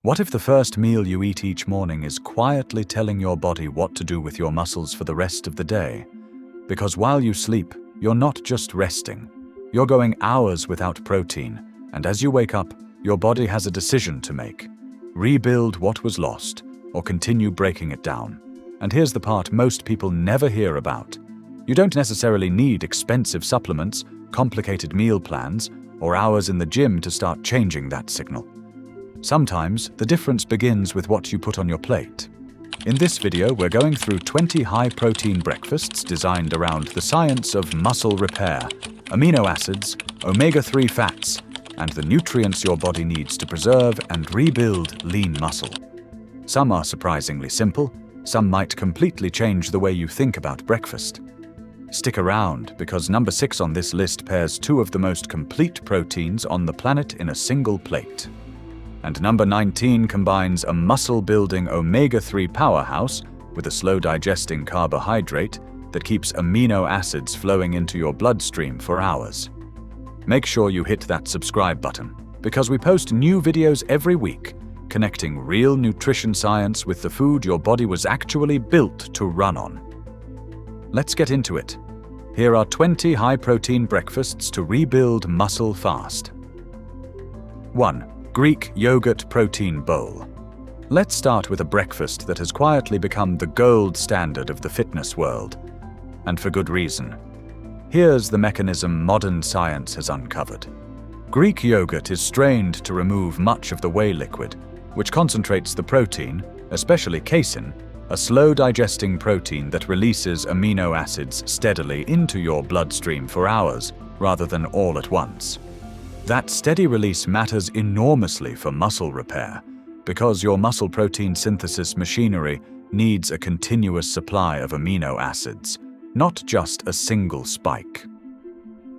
What if the first meal you eat each morning is quietly telling your body what to do with your muscles for the rest of the day? Because while you sleep, you're not just resting. You're going hours without protein, and as you wake up, your body has a decision to make. Rebuild what was lost, or continue breaking it down. And here's the part most people never hear about. You don't necessarily need expensive supplements, complicated meal plans, or hours in the gym to start changing that signal. Sometimes, the difference begins with what you put on your plate. In this video, we're going through 20 high-protein breakfasts designed around the science of muscle repair, amino acids, omega-3 fats, and the nutrients your body needs to preserve and rebuild lean muscle. Some are surprisingly simple, some might completely change the way you think about breakfast. Stick around, because number 6 on this list pairs two of the most complete proteins on the planet in a single plate. And number 19 combines a muscle-building omega-3 powerhouse with a slow-digesting carbohydrate that keeps amino acids flowing into your bloodstream for hours. Make sure you hit that subscribe button, because we post new videos every week, connecting real nutrition science with the food your body was actually built to run on. Let's get into it. Here are 20 high-protein breakfasts to rebuild muscle fast. 1. Greek yogurt protein bowl. Let's start with a breakfast that has quietly become the gold standard of the fitness world. And for good reason. Here's the mechanism modern science has uncovered. Greek yogurt is strained to remove much of the whey liquid, which concentrates the protein, especially casein, a slow-digesting protein that releases amino acids steadily into your bloodstream for hours, rather than all at once. That steady release matters enormously for muscle repair, because your muscle protein synthesis machinery needs a continuous supply of amino acids, not just a single spike.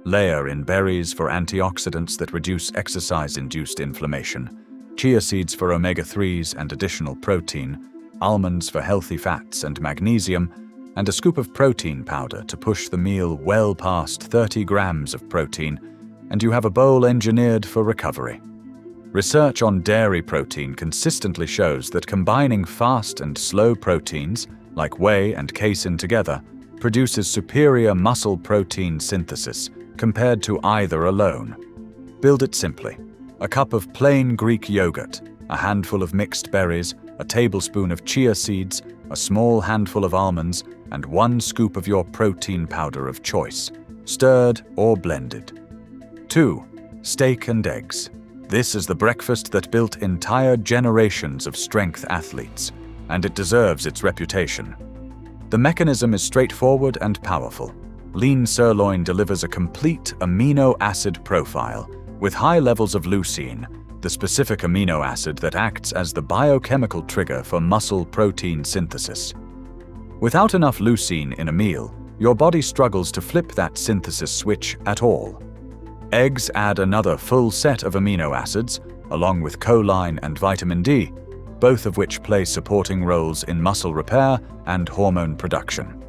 Layer in berries for antioxidants that reduce exercise-induced inflammation, chia seeds for omega-3s and additional protein, almonds for healthy fats and magnesium, and a scoop of protein powder to push the meal well past 30 grams of protein, and you have a bowl engineered for recovery. Research on dairy protein consistently shows that combining fast and slow proteins, like whey and casein together, produces superior muscle protein synthesis compared to either alone. Build it simply. A cup of plain Greek yogurt, a handful of mixed berries, a tablespoon of chia seeds, a small handful of almonds, and 1 scoop of your protein powder of choice, stirred or blended. 2. Steak and eggs. This is the breakfast that built entire generations of strength athletes, and it deserves its reputation. The mechanism is straightforward and powerful. Lean sirloin delivers a complete amino acid profile with high levels of leucine, the specific amino acid that acts as the biochemical trigger for muscle protein synthesis. Without enough leucine in a meal, your body struggles to flip that synthesis switch at all. Eggs add another full set of amino acids, along with choline and vitamin D, both of which play supporting roles in muscle repair and hormone production.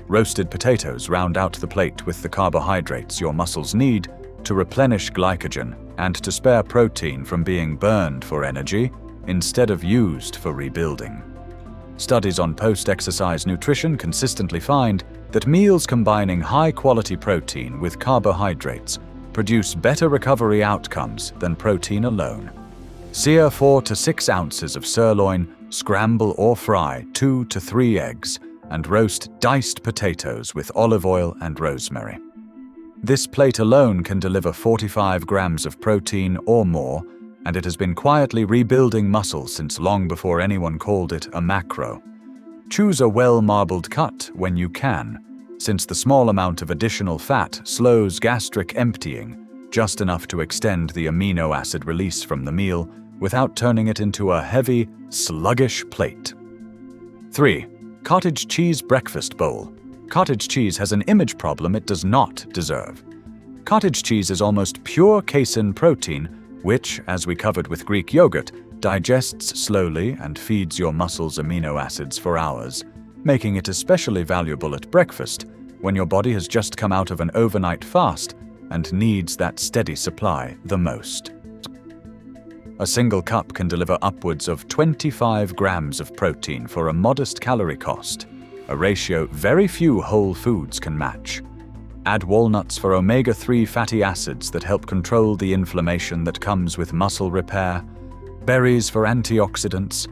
Roasted potatoes round out the plate with the carbohydrates your muscles need to replenish glycogen and to spare protein from being burned for energy instead of used for rebuilding. Studies on post-exercise nutrition consistently find that meals combining high-quality protein with carbohydrates produce better recovery outcomes than protein alone. Sear 4 to 6 ounces of sirloin, scramble or fry 2 to 3 eggs, and roast diced potatoes with olive oil and rosemary. This plate alone can deliver 45 grams of protein or more, and it has been quietly rebuilding muscle since long before anyone called it a macro. Choose a well-marbled cut when you can, since the small amount of additional fat slows gastric emptying, just enough to extend the amino acid release from the meal without turning it into a heavy, sluggish plate. 3. Cottage cheese breakfast bowl. Cottage cheese has an image problem it does not deserve. Cottage cheese is almost pure casein protein, which, as we covered with Greek yogurt, digests slowly and feeds your muscles amino acids for hours, making it especially valuable at breakfast when your body has just come out of an overnight fast and needs that steady supply the most. A single cup can deliver upwards of 25 grams of protein for a modest calorie cost, a ratio very few whole foods can match. Add walnuts for omega-3 fatty acids that help control the inflammation that comes with muscle repair, berries for antioxidants,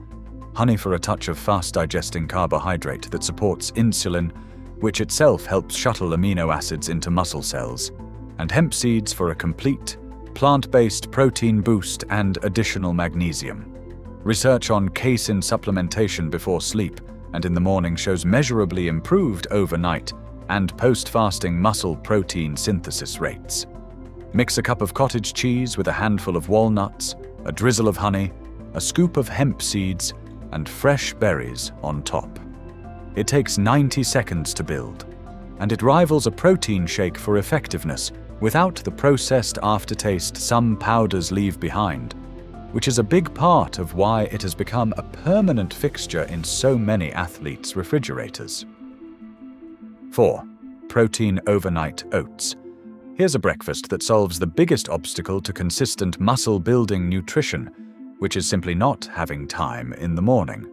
honey for a touch of fast-digesting carbohydrate that supports insulin, which itself helps shuttle amino acids into muscle cells, and hemp seeds for a complete, plant-based protein boost and additional magnesium. Research on casein supplementation before sleep and in the morning shows measurably improved overnight and post-fasting muscle protein synthesis rates. Mix a cup of cottage cheese with a handful of walnuts, a drizzle of honey, a scoop of hemp seeds, and fresh berries on top. It takes 90 seconds to build, and it rivals a protein shake for effectiveness without the processed aftertaste some powders leave behind, which is a big part of why it has become a permanent fixture in so many athletes' refrigerators. 4. Protein overnight oats. Here's a breakfast that solves the biggest obstacle to consistent muscle-building nutrition, which is simply not having time in the morning.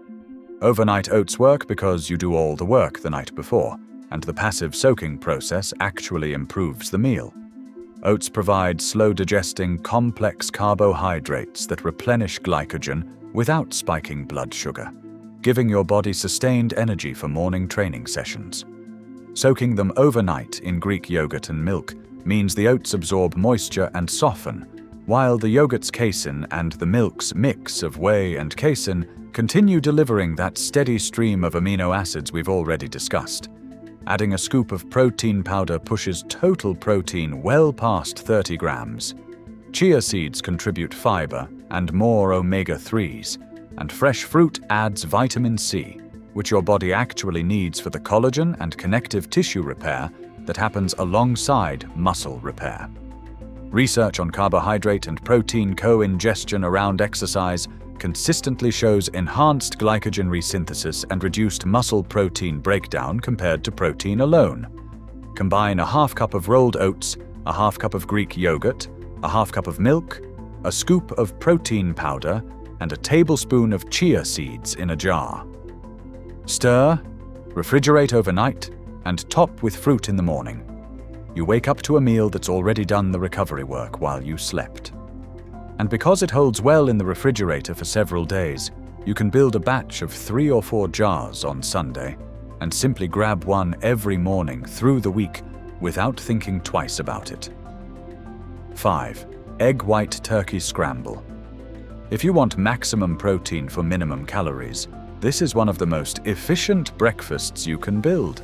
Overnight oats work because you do all the work the night before, and the passive soaking process actually improves the meal. Oats provide slow-digesting, complex carbohydrates that replenish glycogen without spiking blood sugar, giving your body sustained energy for morning training sessions. Soaking them overnight in Greek yogurt and milk means the oats absorb moisture and soften, while the yogurt's casein and the milk's mix of whey and casein continue delivering that steady stream of amino acids we've already discussed. Adding a scoop of protein powder pushes total protein well past 30 grams. Chia seeds contribute fiber and more omega-3s, and fresh fruit adds vitamin C, which your body actually needs for the collagen and connective tissue repair that happens alongside muscle repair. Research on carbohydrate and protein co-ingestion around exercise consistently shows enhanced glycogen resynthesis and reduced muscle protein breakdown compared to protein alone. Combine a half cup of rolled oats, a half cup of Greek yogurt, a half cup of milk, a scoop of protein powder, and a tablespoon of chia seeds in a jar. Stir, refrigerate overnight, and top with fruit in the morning. You wake up to a meal that's already done the recovery work while you slept. And because it holds well in the refrigerator for several days, you can build a batch of 3 or 4 jars on Sunday and simply grab one every morning through the week without thinking twice about it. 5. Egg white turkey scramble. If you want maximum protein for minimum calories, this is one of the most efficient breakfasts you can build.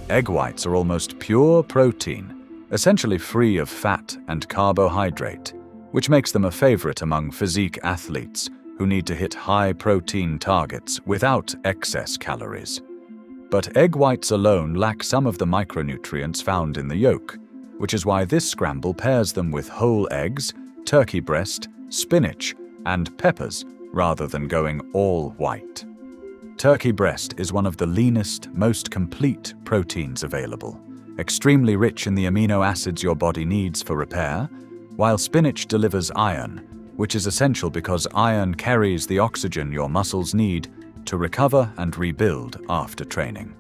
Egg whites are almost pure protein, essentially free of fat and carbohydrate, which makes them a favorite among physique athletes who need to hit high protein targets without excess calories. But egg whites alone lack some of the micronutrients found in the yolk, which is why this scramble pairs them with whole eggs, turkey breast, spinach, and peppers rather than going all white. Turkey breast is one of the leanest, most complete proteins available, extremely rich in the amino acids your body needs for repair, while spinach delivers iron, which is essential because iron carries the oxygen your muscles need to recover and rebuild after training.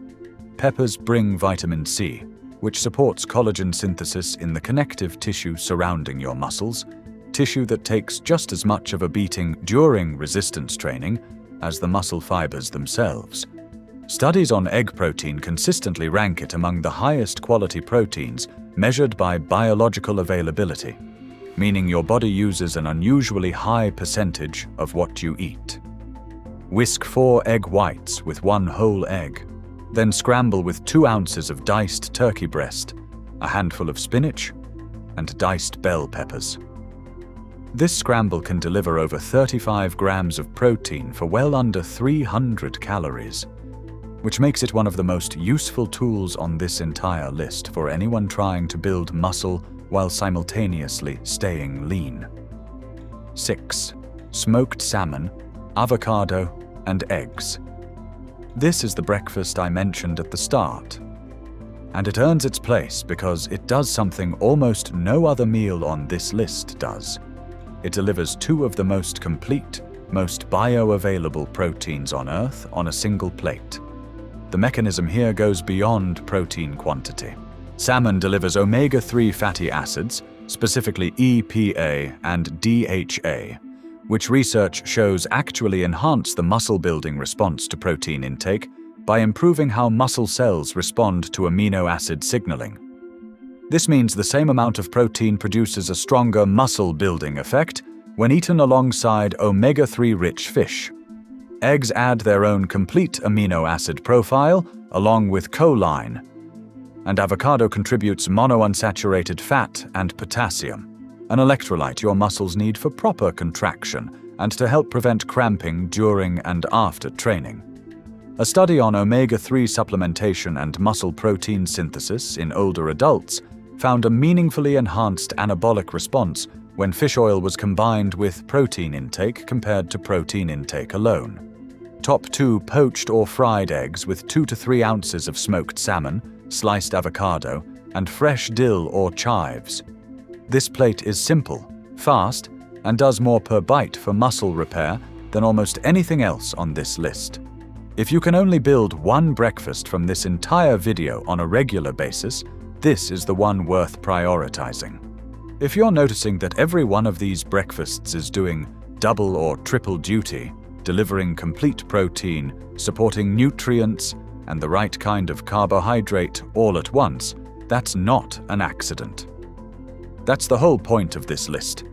Peppers bring vitamin C, which supports collagen synthesis in the connective tissue surrounding your muscles, tissue that takes just as much of a beating during resistance training as the muscle fibers themselves. Studies on egg protein consistently rank it among the highest quality proteins measured by biological availability, meaning your body uses an unusually high percentage of what you eat. Whisk 4 egg whites with 1 whole egg, then scramble with 2 ounces of diced turkey breast, a handful of spinach, and diced bell peppers. This scramble can deliver over 35 grams of protein for well under 300 calories, which makes it one of the most useful tools on this entire list for anyone trying to build muscle while simultaneously staying lean. 6. Smoked salmon, avocado, and eggs. This is the breakfast I mentioned at the start, and it earns its place because it does something almost no other meal on this list does. it delivers two of the most complete, most bioavailable proteins on Earth on a single plate. The mechanism here goes beyond protein quantity. Salmon delivers omega-3 fatty acids, specifically EPA and DHA, which research shows actually enhance the muscle-building response to protein intake by improving how muscle cells respond to amino acid signaling. This means the same amount of protein produces a stronger muscle-building effect when eaten alongside omega-3 rich fish. Eggs add their own complete amino acid profile along with choline, and avocado contributes monounsaturated fat and potassium, an electrolyte your muscles need for proper contraction and to help prevent cramping during and after training. A study on omega-3 supplementation and muscle protein synthesis in older adults found a meaningfully enhanced anabolic response when fish oil was combined with protein intake compared to protein intake alone. Top 2 poached or fried eggs with 2 to 3 ounces of smoked salmon, sliced avocado, and fresh dill or chives. This plate is simple, fast, and does more per bite for muscle repair than almost anything else on this list. If you can only build one breakfast from this entire video on a regular basis, this is the one worth prioritizing. If you're noticing that every one of these breakfasts is doing double or triple duty, delivering complete protein, supporting nutrients, and the right kind of carbohydrate all at once, that's not an accident. That's the whole point of this list.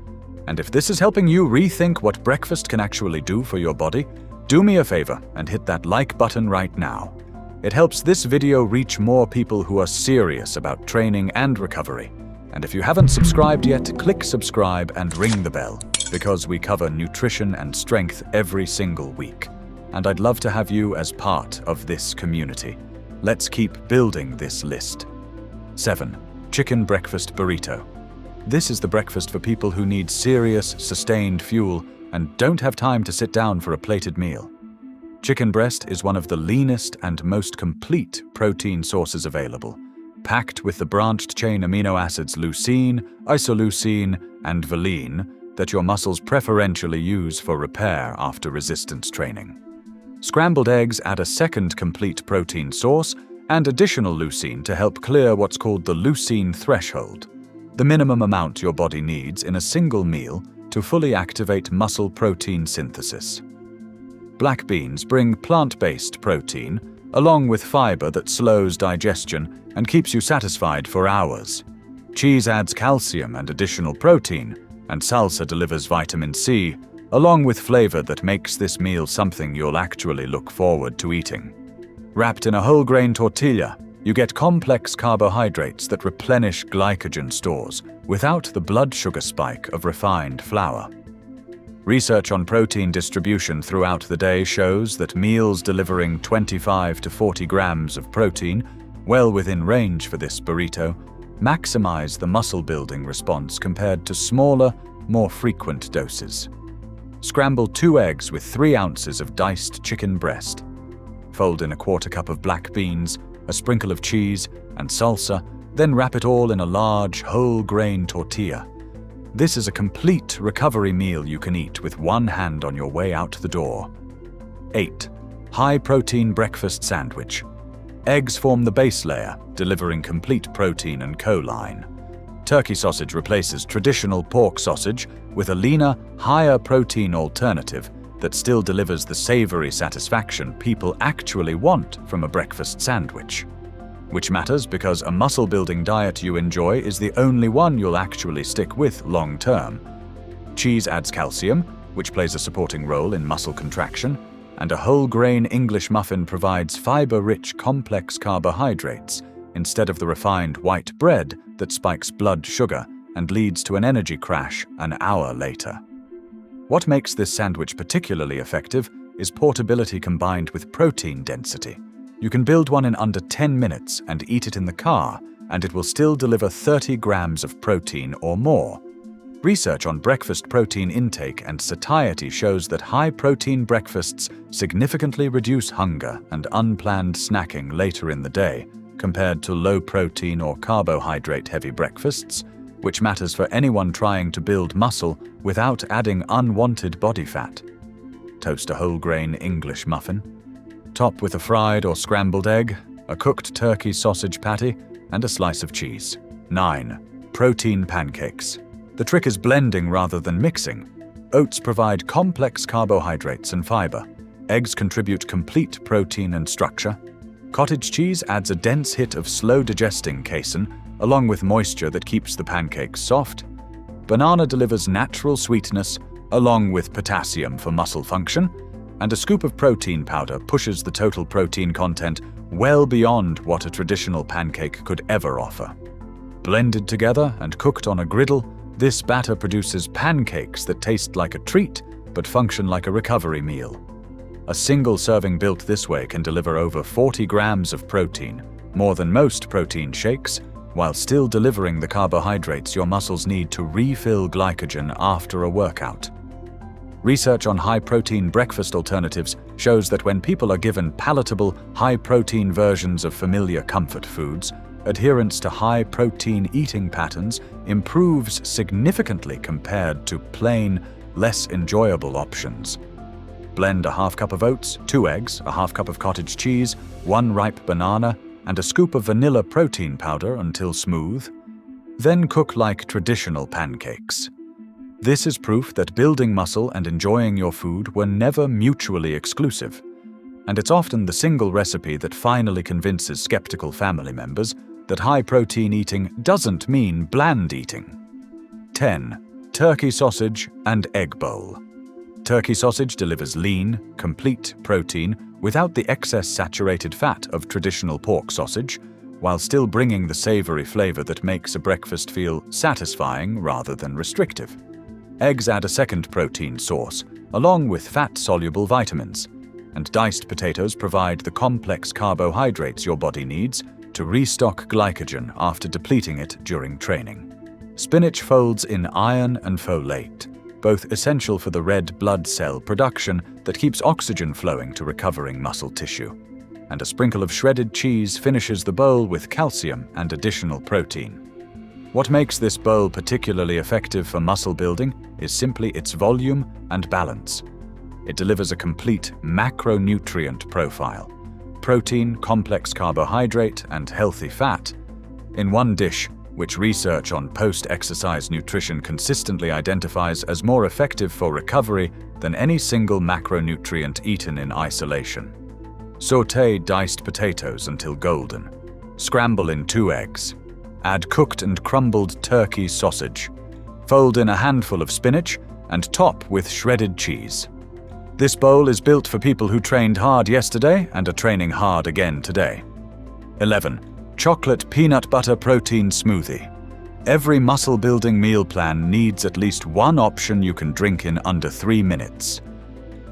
And if this is helping you rethink what breakfast can actually do for your body, do me a favor and hit that like button right now. It helps this video reach more people who are serious about training and recovery. And if you haven't subscribed yet, click subscribe and ring the bell, because we cover nutrition and strength every single week. And I'd love to have you as part of this community. Let's keep building this list. 7. Chicken breakfast burrito. This is the breakfast for people who need serious, sustained fuel and don't have time to sit down for a plated meal. Chicken breast is one of the leanest and most complete protein sources available, packed with the branched-chain amino acids leucine, isoleucine, and valine that your muscles preferentially use for repair after resistance training. Scrambled eggs add a second complete protein source and additional leucine to help clear what's called the leucine threshold, the minimum amount your body needs in a single meal to fully activate muscle protein synthesis. Black beans bring plant-based protein, along with fiber that slows digestion and keeps you satisfied for hours. Cheese adds calcium and additional protein, and salsa delivers vitamin C, along with flavor that makes this meal something you'll actually look forward to eating. Wrapped in a whole grain tortilla, you get complex carbohydrates that replenish glycogen stores without the blood sugar spike of refined flour. Research on protein distribution throughout the day shows that meals delivering 25 to 40 grams of protein, well within range for this burrito, maximize the muscle-building response compared to smaller, more frequent doses. Scramble 2 eggs with 3 ounces of diced chicken breast. Fold in a quarter cup of black beans, a sprinkle of cheese, and salsa, then wrap it all in a large, whole-grain tortilla. This is a complete recovery meal you can eat with one hand on your way out the door. 8. High-protein breakfast sandwich. Eggs form the base layer, delivering complete protein and choline. Turkey sausage replaces traditional pork sausage with a leaner, higher-protein alternative that still delivers the savory satisfaction people actually want from a breakfast sandwich. Which matters because a muscle-building diet you enjoy is the only one you'll actually stick with long-term. Cheese adds calcium, which plays a supporting role in muscle contraction, and a whole-grain English muffin provides fiber-rich complex carbohydrates instead of the refined white bread that spikes blood sugar and leads to an energy crash an hour later. What makes this sandwich particularly effective is portability combined with protein density. You can build one in under 10 minutes and eat it in the car, and it will still deliver 30 grams of protein or more. Research on breakfast protein intake and satiety shows that high-protein breakfasts significantly reduce hunger and unplanned snacking later in the day compared to low-protein or carbohydrate-heavy breakfasts, which matters for anyone trying to build muscle without adding unwanted body fat. Toast a whole grain English muffin. Top with a fried or scrambled egg, a cooked turkey sausage patty, and a slice of cheese. 9. Protein pancakes. The trick is blending rather than mixing. Oats provide complex carbohydrates and fiber. Eggs contribute complete protein and structure. Cottage cheese adds a dense hit of slow-digesting casein, along with moisture that keeps the pancakes soft. Banana delivers natural sweetness, along with potassium for muscle function. And a scoop of protein powder pushes the total protein content well beyond what a traditional pancake could ever offer. Blended together and cooked on a griddle, this batter produces pancakes that taste like a treat but function like a recovery meal. A single serving built this way can deliver over 40 grams of protein, more than most protein shakes, while still delivering the carbohydrates your muscles need to refill glycogen after a workout. Research on high-protein breakfast alternatives shows that when people are given palatable, high-protein versions of familiar comfort foods, adherence to high-protein eating patterns improves significantly compared to plain, less enjoyable options. Blend a half cup of oats, 2 eggs, a half cup of cottage cheese, 1 ripe banana, and a scoop of vanilla protein powder until smooth. Then cook like traditional pancakes. This is proof that building muscle and enjoying your food were never mutually exclusive. And it's often the single recipe that finally convinces skeptical family members that high-protein eating doesn't mean bland eating. 10. Turkey sausage and egg bowl. Turkey sausage delivers lean, complete protein without the excess saturated fat of traditional pork sausage, while still bringing the savory flavor that makes a breakfast feel satisfying rather than restrictive. Eggs add a second protein source, along with fat-soluble vitamins, and diced potatoes provide the complex carbohydrates your body needs to restock glycogen after depleting it during training. Spinach folds in iron and folate, both essential for the red blood cell production that keeps oxygen flowing to recovering muscle tissue. And a sprinkle of shredded cheese finishes the bowl with calcium and additional protein. What makes this bowl particularly effective for muscle building is simply its volume and balance. It delivers a complete macronutrient profile: protein, complex carbohydrate, and healthy fat in one dish, which research on post-exercise nutrition consistently identifies as more effective for recovery than any single macronutrient eaten in isolation. Sauté diced potatoes until golden. Scramble in 2 eggs. Add cooked and crumbled turkey sausage. Fold in a handful of spinach and top with shredded cheese. This bowl is built for people who trained hard yesterday and are training hard again today. 11. Chocolate peanut butter protein smoothie. Every muscle-building meal plan needs at least one option you can drink in under 3 minutes.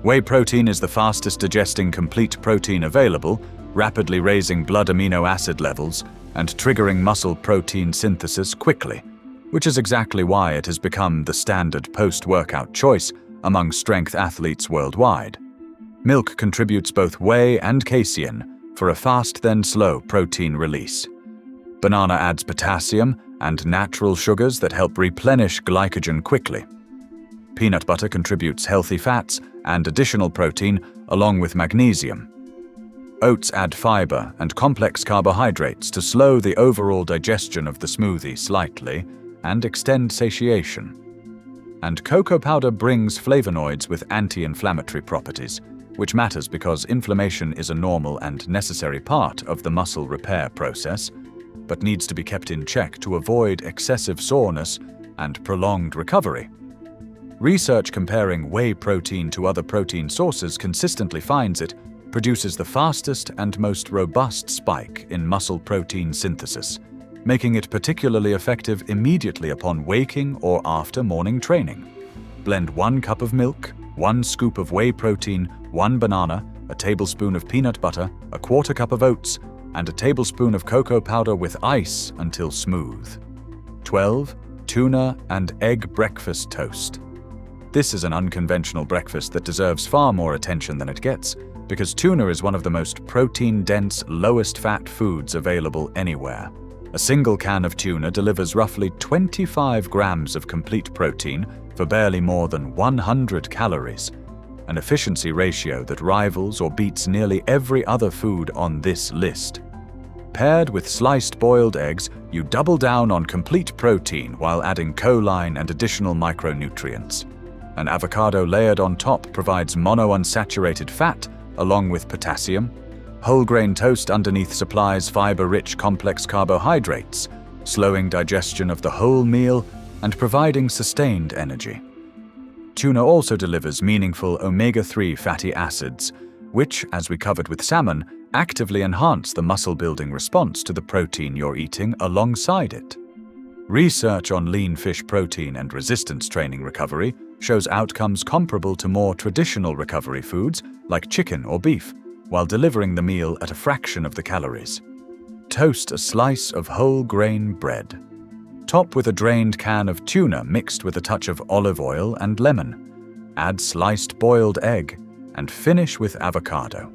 Whey protein is the fastest digesting complete protein available, rapidly raising blood amino acid levels and triggering muscle protein synthesis quickly, which is exactly why it has become the standard post-workout choice among strength athletes worldwide. Milk contributes both whey and casein for a fast then slow protein release. Banana adds potassium and natural sugars that help replenish glycogen quickly. Peanut butter contributes healthy fats and additional protein along with magnesium. Oats add fiber and complex carbohydrates to slow the overall digestion of the smoothie slightly and extend satiation. And cocoa powder brings flavonoids with anti-inflammatory properties, which matters because inflammation is a normal and necessary part of the muscle repair process, but needs to be kept in check to avoid excessive soreness and prolonged recovery. Research comparing whey protein to other protein sources consistently finds it produces the fastest and most robust spike in muscle protein synthesis, making it particularly effective immediately upon waking or after morning training. Blend 1 cup of milk, 1 scoop of whey protein, 1 banana, a tablespoon of peanut butter, a 1/4 cup of oats, and a tablespoon of cocoa powder with ice until smooth. 12. Tuna and egg breakfast toast. This is an unconventional breakfast that deserves far more attention than it gets, because tuna is one of the most protein-dense, lowest-fat foods available anywhere. A single can of tuna delivers roughly 25 grams of complete protein for barely more than 100 calories, an efficiency ratio that rivals or beats nearly every other food on this list. Paired with sliced boiled eggs, you double down on complete protein while adding choline and additional micronutrients. An avocado layered on top provides monounsaturated fat along with potassium. Whole grain toast underneath supplies fiber-rich complex carbohydrates, slowing digestion of the whole meal and providing sustained energy. Tuna also delivers meaningful omega-3 fatty acids, which, as we covered with salmon, actively enhance the muscle-building response to the protein you're eating alongside it. Research on lean fish protein and resistance training recovery shows outcomes comparable to more traditional recovery foods like chicken or beef, while delivering the meal at a fraction of the calories. Toast a slice of whole grain bread. Top with a drained can of tuna mixed with a touch of olive oil and lemon. Add sliced boiled egg and finish with avocado.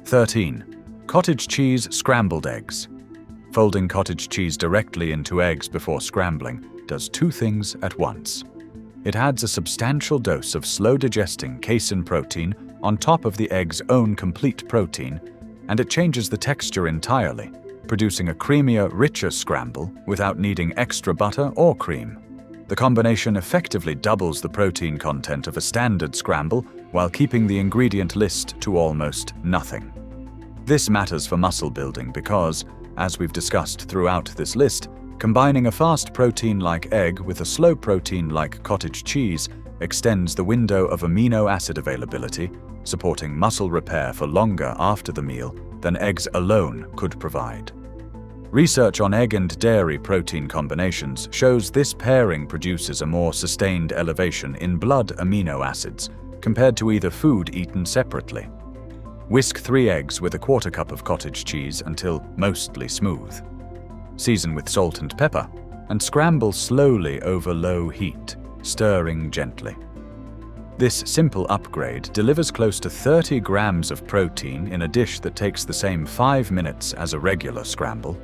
13. Cottage cheese scrambled eggs. Folding cottage cheese directly into eggs before scrambling does two things at once. It adds a substantial dose of slow-digesting casein protein on top of the egg's own complete protein, and it changes the texture entirely, producing a creamier, richer scramble without needing extra butter or cream. The combination effectively doubles the protein content of a standard scramble while keeping the ingredient list to almost nothing. This matters for muscle building because, as we've discussed throughout this list, combining a fast protein like egg with a slow protein like cottage cheese extends the window of amino acid availability, supporting muscle repair for longer after the meal than eggs alone could provide. Research on egg and dairy protein combinations shows this pairing produces a more sustained elevation in blood amino acids compared to either food eaten separately. Whisk 3 eggs with a quarter cup of cottage cheese until mostly smooth. Season with salt and pepper, and scramble slowly over low heat, stirring gently. This simple upgrade delivers close to 30 grams of protein in a dish that takes the same 5 minutes as a regular scramble,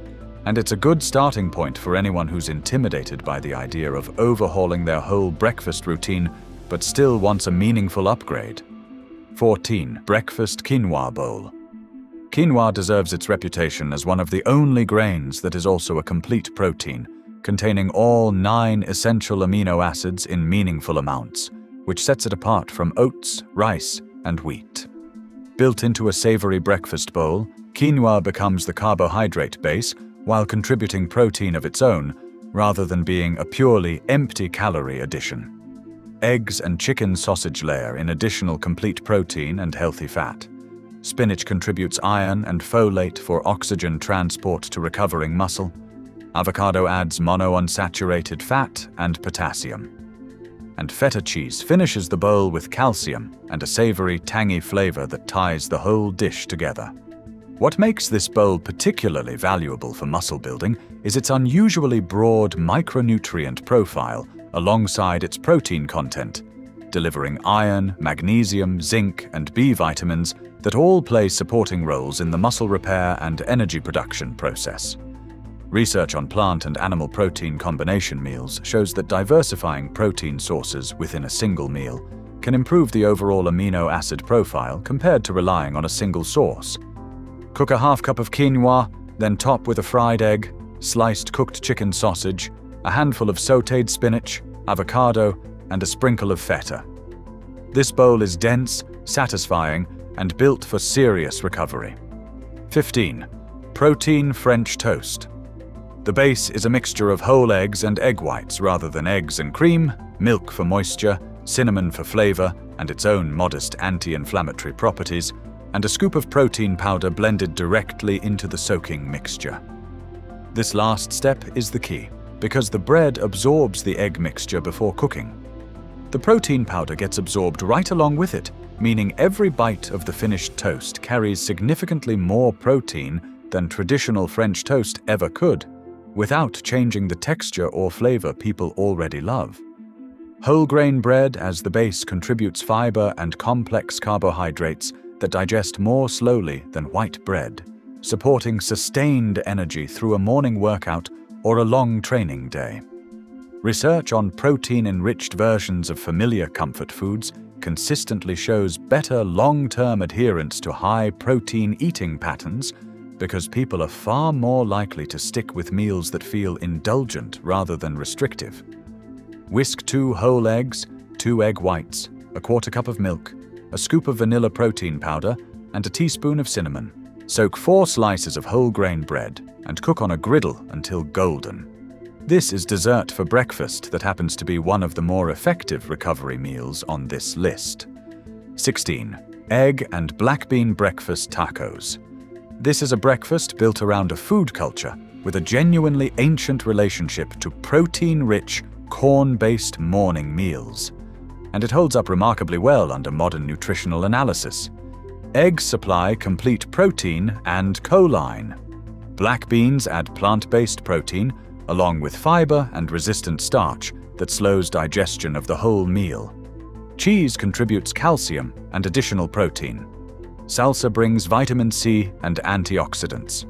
and it's a good starting point for anyone who's intimidated by the idea of overhauling their whole breakfast routine but still wants a meaningful upgrade. 14. Breakfast quinoa bowl. Quinoa deserves its reputation as one of the only grains that is also a complete protein, containing all 9 essential amino acids in meaningful amounts, which sets it apart from oats, rice, and wheat. Built into a savory breakfast bowl, quinoa becomes the carbohydrate base while contributing protein of its own, rather than being a purely empty calorie addition. Eggs and chicken sausage layer in additional complete protein and healthy fat. Spinach contributes iron and folate for oxygen transport to recovering muscle. Avocado adds monounsaturated fat and potassium. And feta cheese finishes the bowl with calcium and a savory, tangy flavor that ties the whole dish together. What makes this bowl particularly valuable for muscle building is its unusually broad micronutrient profile alongside its protein content, delivering iron, magnesium, zinc, and B vitamins that all play supporting roles in the muscle repair and energy production process. Research on plant and animal protein combination meals shows that diversifying protein sources within a single meal can improve the overall amino acid profile compared to relying on a single source. Cook a half cup of quinoa, then top with a fried egg, sliced cooked chicken sausage, a handful of sautéed spinach, avocado, and a sprinkle of feta. This bowl is dense, satisfying, and built for serious recovery. 15. Protein French toast. The base is a mixture of whole eggs and egg whites rather than eggs and cream, milk for moisture, cinnamon for flavor and its own modest anti-inflammatory properties, and a scoop of protein powder blended directly into the soaking mixture. This last step is the key, because the bread absorbs the egg mixture before cooking. The protein powder gets absorbed right along with it, meaning every bite of the finished toast carries significantly more protein than traditional French toast ever could, without changing the texture or flavor people already love. Whole grain bread as the base contributes fiber and complex carbohydrates that digest more slowly than white bread, supporting sustained energy through a morning workout or a long training day. Research on protein-enriched versions of familiar comfort foods consistently shows better long-term adherence to high-protein eating patterns because people are far more likely to stick with meals that feel indulgent rather than restrictive. Whisk 2 whole eggs, 2 egg whites, a quarter cup of milk, a scoop of vanilla protein powder, and a teaspoon of cinnamon. Soak 4 slices of whole grain bread and cook on a griddle until golden. This is dessert for breakfast that happens to be one of the more effective recovery meals on this list. 16. Egg and black bean breakfast tacos. This is a breakfast built around a food culture with a genuinely ancient relationship to protein-rich, corn-based morning meals. And it holds up remarkably well under modern nutritional analysis. Eggs supply complete protein and choline. Black beans add plant-based protein, along with fiber and resistant starch that slows digestion of the whole meal. Cheese contributes calcium and additional protein. Salsa brings vitamin C and antioxidants.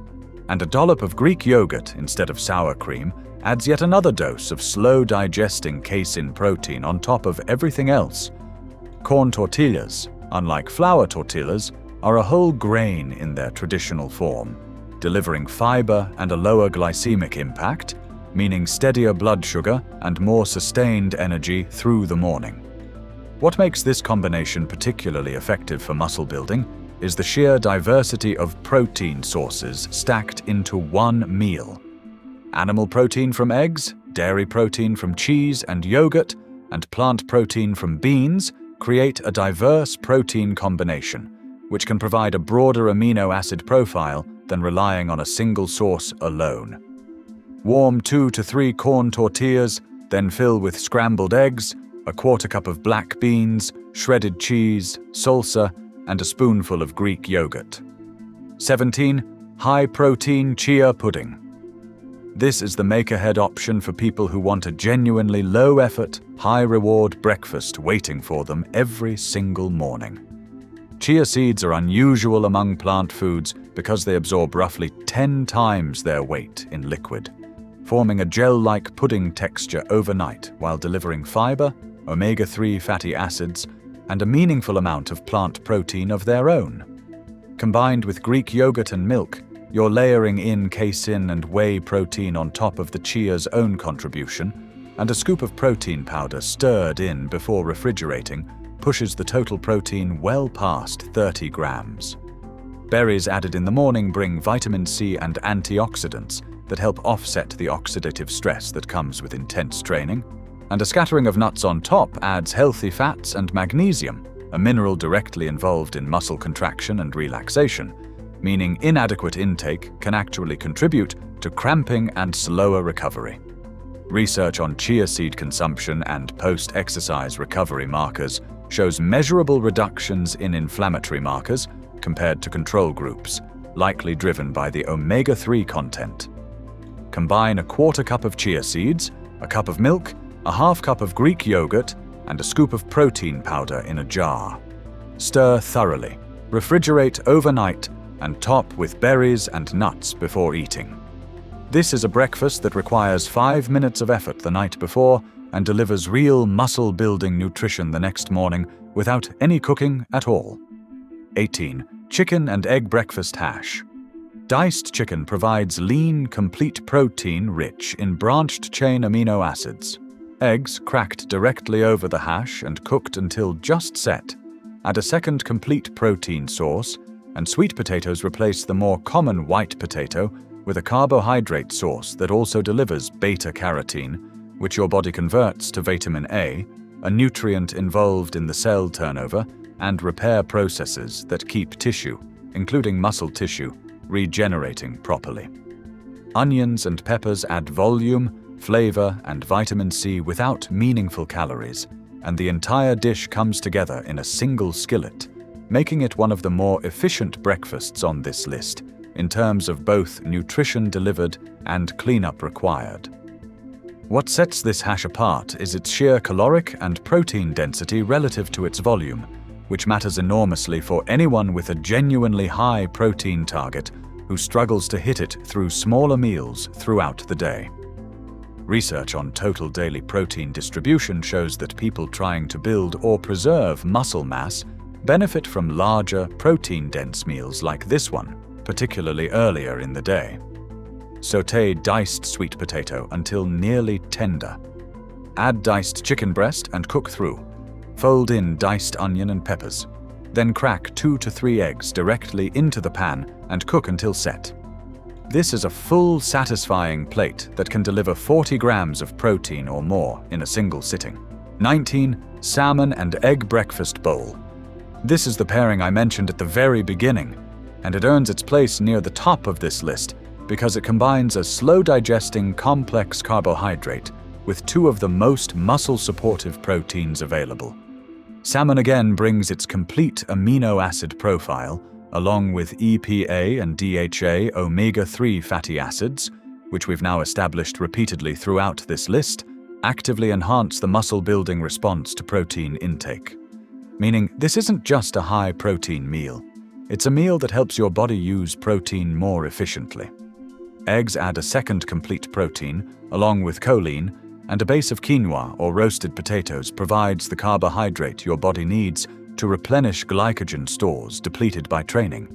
And a dollop of Greek yogurt instead of sour cream adds yet another dose of slow-digesting casein protein on top of everything else. Corn tortillas, unlike flour tortillas, are a whole grain in their traditional form, delivering fiber and a lower glycemic impact, meaning steadier blood sugar and more sustained energy through the morning. What makes this combination particularly effective for muscle building is the sheer diversity of protein sources stacked into one meal. Animal protein from eggs, dairy protein from cheese and yogurt, and plant protein from beans create a diverse protein combination, which can provide a broader amino acid profile than relying on a single source alone. Warm 2 to 3 corn tortillas, then fill with scrambled eggs, a quarter cup of black beans, shredded cheese, salsa, and a spoonful of Greek yogurt. 17. High-protein chia pudding. This is the make-ahead option for people who want a genuinely low-effort, high-reward breakfast waiting for them every single morning. Chia seeds are unusual among plant foods because they absorb roughly 10 times their weight in liquid, forming a gel-like pudding texture overnight while delivering fiber, omega-3 fatty acids, and a meaningful amount of plant protein of their own. Combined with Greek yogurt and milk, you're layering in casein and whey protein on top of the chia's own contribution, and a scoop of protein powder stirred in before refrigerating pushes the total protein well past 30 grams. Berries added in the morning bring vitamin C and antioxidants that help offset the oxidative stress that comes with intense training, and a scattering of nuts on top adds healthy fats and magnesium, a mineral directly involved in muscle contraction and relaxation, meaning inadequate intake can actually contribute to cramping and slower recovery. Research on chia seed consumption and post-exercise recovery markers shows measurable reductions in inflammatory markers compared to control groups, likely driven by the omega-3 content. Combine a quarter cup of chia seeds, a cup of milk, a half cup of Greek yogurt, and a scoop of protein powder in a jar. Stir thoroughly, refrigerate overnight, and top with berries and nuts before eating. This is a breakfast that requires 5 minutes of effort the night before and delivers real muscle-building nutrition the next morning without any cooking at all. 18. Chicken and egg breakfast hash. Diced chicken provides lean, complete protein rich in branched-chain amino acids. Eggs cracked directly over the hash and cooked until just set. Add a second complete protein source, and sweet potatoes replace the more common white potato with a carbohydrate source that also delivers beta-carotene, which your body converts to vitamin A, a nutrient involved in the cell turnover and repair processes that keep tissue, including muscle tissue, regenerating properly. Onions and peppers add volume, flavor, and vitamin C without meaningful calories, and the entire dish comes together in a single skillet, making it one of the more efficient breakfasts on this list in terms of both nutrition delivered and cleanup required. What sets this hash apart is its sheer caloric and protein density relative to its volume, which matters enormously for anyone with a genuinely high protein target who struggles to hit it through smaller meals throughout the day. Research on total daily protein distribution shows that people trying to build or preserve muscle mass benefit from larger, protein-dense meals like this one, particularly earlier in the day. Sauté diced sweet potato until nearly tender. Add diced chicken breast and cook through. Fold in diced onion and peppers. Then crack 2 to 3 eggs directly into the pan and cook until set. This is a full, satisfying plate that can deliver 40 grams of protein or more in a single sitting. 19. Salmon and egg breakfast bowl. This is the pairing I mentioned at the very beginning, and it earns its place near the top of this list because it combines a slow-digesting complex carbohydrate with 2 of the most muscle-supportive proteins available. Salmon again brings its complete amino acid profile, along with EPA and DHA omega-3 fatty acids, which we've now established repeatedly throughout this list, actively enhance the muscle-building response to protein intake. Meaning, this isn't just a high-protein meal. It's a meal that helps your body use protein more efficiently. Eggs add a second complete protein, along with choline, and a base of quinoa or roasted potatoes provides the carbohydrate your body needs to replenish glycogen stores depleted by training,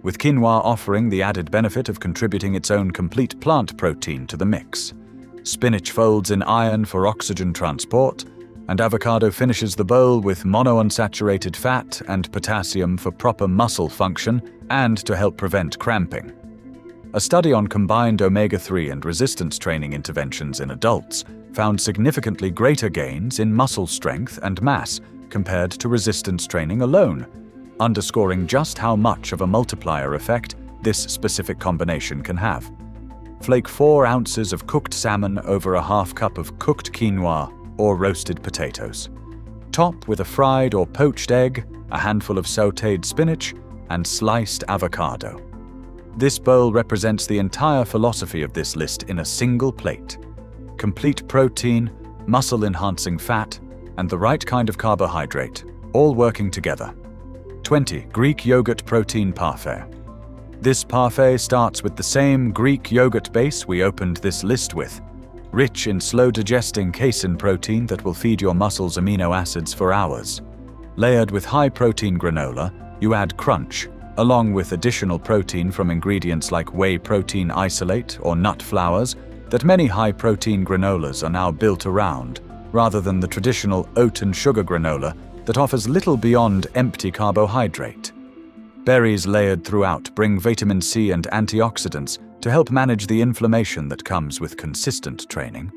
with quinoa offering the added benefit of contributing its own complete plant protein to the mix. Spinach folds in iron for oxygen transport, and avocado finishes the bowl with monounsaturated fat and potassium for proper muscle function and to help prevent cramping. A study on combined omega-3 and resistance training interventions in adults found significantly greater gains in muscle strength and mass compared to resistance training alone, underscoring just how much of a multiplier effect this specific combination can have. Flake 4 ounces of cooked salmon over a half cup of cooked quinoa or roasted potatoes. Top with a fried or poached egg, a handful of sautéed spinach, and sliced avocado. This bowl represents the entire philosophy of this list in a single plate. Complete protein, muscle-enhancing fat, and the right kind of carbohydrate, all working together. 20. Greek yogurt protein parfait. This parfait starts with the same Greek yogurt base we opened this list with, rich in slow-digesting casein protein that will feed your muscles amino acids for hours. Layered with high-protein granola, you add crunch, along with additional protein from ingredients like whey protein isolate or nut flours that many high-protein granolas are now built around, rather than the traditional oat and sugar granola that offers little beyond empty carbohydrate. Berries layered throughout bring vitamin C and antioxidants to help manage the inflammation that comes with consistent training.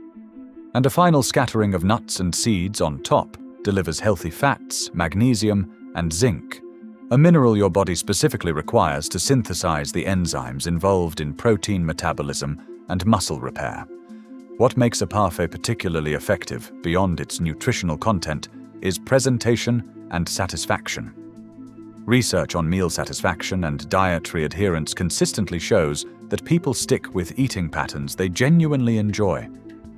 And a final scattering of nuts and seeds on top delivers healthy fats, magnesium, and zinc, a mineral your body specifically requires to synthesize the enzymes involved in protein metabolism and muscle repair. What makes a parfait particularly effective, beyond its nutritional content, is presentation and satisfaction. Research on meal satisfaction and dietary adherence consistently shows that people stick with eating patterns they genuinely enjoy,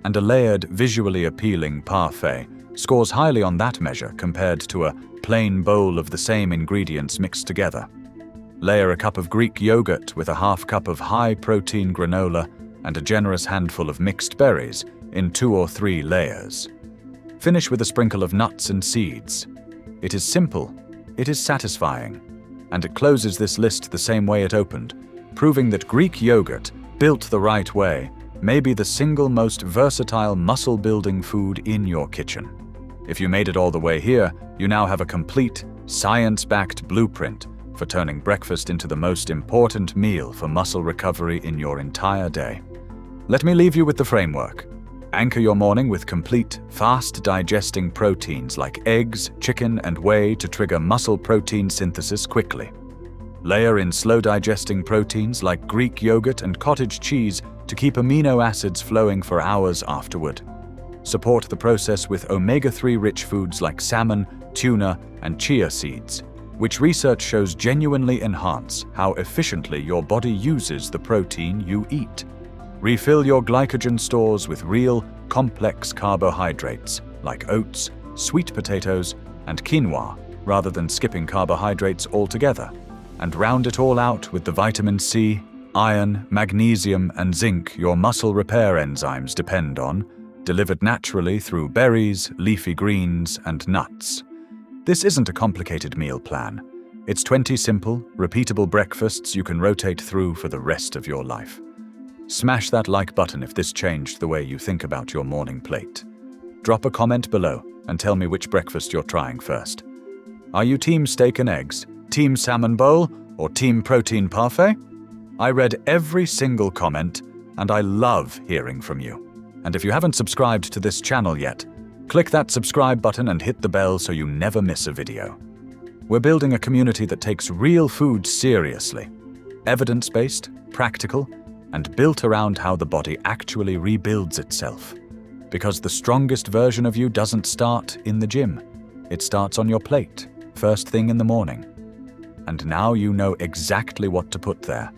and a layered, visually appealing parfait scores highly on that measure compared to a plain bowl of the same ingredients mixed together. Layer a cup of Greek yogurt with a half cup of high-protein granola and a generous handful of mixed berries in 2 or 3 layers. Finish with a sprinkle of nuts and seeds. It is simple, it is satisfying, and it closes this list the same way it opened, proving that Greek yogurt, built the right way, may be the single most versatile muscle-building food in your kitchen. If you made it all the way here, you now have a complete, science-backed blueprint for turning breakfast into the most important meal for muscle recovery in your entire day. Let me leave you with the framework. Anchor your morning with complete, fast-digesting proteins like eggs, chicken, and whey to trigger muscle protein synthesis quickly. Layer in slow-digesting proteins like Greek yogurt and cottage cheese to keep amino acids flowing for hours afterward. Support the process with omega-3 rich foods like salmon, tuna, and chia seeds, which research shows genuinely enhance how efficiently your body uses the protein you eat. Refill your glycogen stores with real, complex carbohydrates like oats, sweet potatoes, and quinoa, rather than skipping carbohydrates altogether. And round it all out with the vitamin C, Iron, magnesium, and zinc your muscle repair enzymes depend on, delivered naturally through berries, leafy greens, and nuts. This isn't a complicated meal plan. It's 20 simple, repeatable breakfasts you can rotate through for the rest of your life. Smash that like button if this changed the way you think about your morning plate. Drop a comment below and tell me which breakfast you're trying first. Are you team steak and eggs, team salmon bowl, or team protein parfait? I read every single comment, and I love hearing from you. And if you haven't subscribed to this channel yet, click that subscribe button and hit the bell so you never miss a video. We're building a community that takes real food seriously, evidence-based, practical, and built around how the body actually rebuilds itself. Because the strongest version of you doesn't start in the gym. It starts on your plate, first thing in the morning. And now you know exactly what to put there.